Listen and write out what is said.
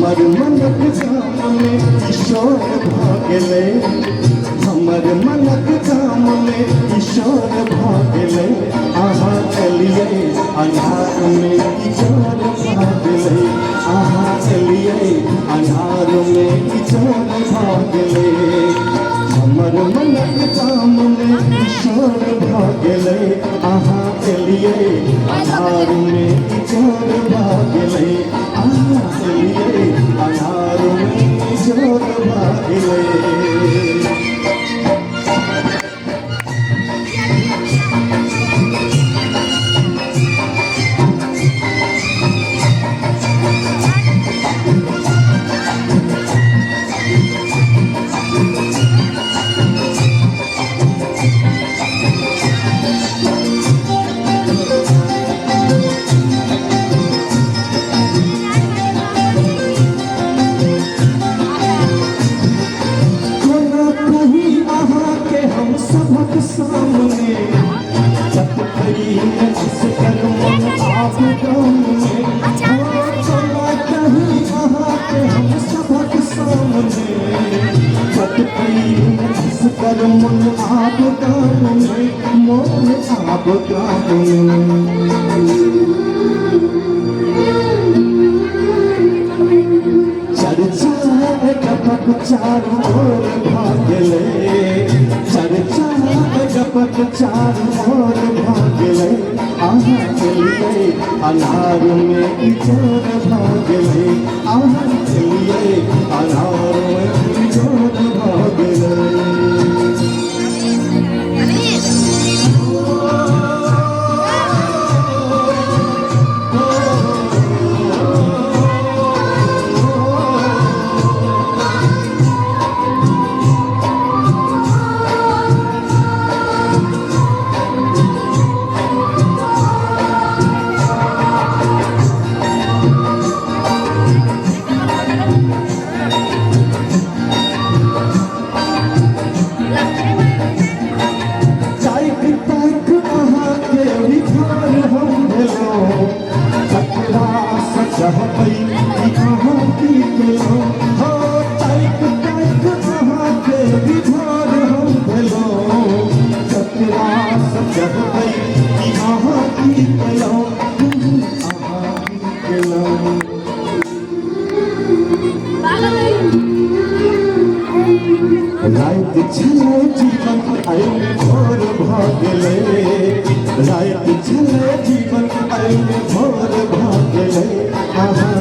हमर मनक गाम में किशोर भागले, हमर मनक गाम में किशोर भागले, आहा चलिए अन्हार में किशोर भागले, आहा चलिए अन्हार में किशोर भागले, हमर मनक गाम में किशोर भागले, आहा चलिए अन्हार में किशोर भागले, आहा चलिए अन्हार में किशोर भागले। सबक सामने जब खड़ी है जिस कर्म आप गाम में, चला कहीं वहाँ के हम सबक सामने जब खड़ी है जिस कर्म आप गाम में, मोल आप गाम में। चर्चा गपक चारों ओर भागले, चर्चा गपक चारों ओर भागले, आहा चलिए अन्हार में किशोर भागले, आहा चलिए अन्हार में किशोर भागले। रात छले जीवन आयु भोर भागले, रात छले जीवन आयु भोर भागले, आहा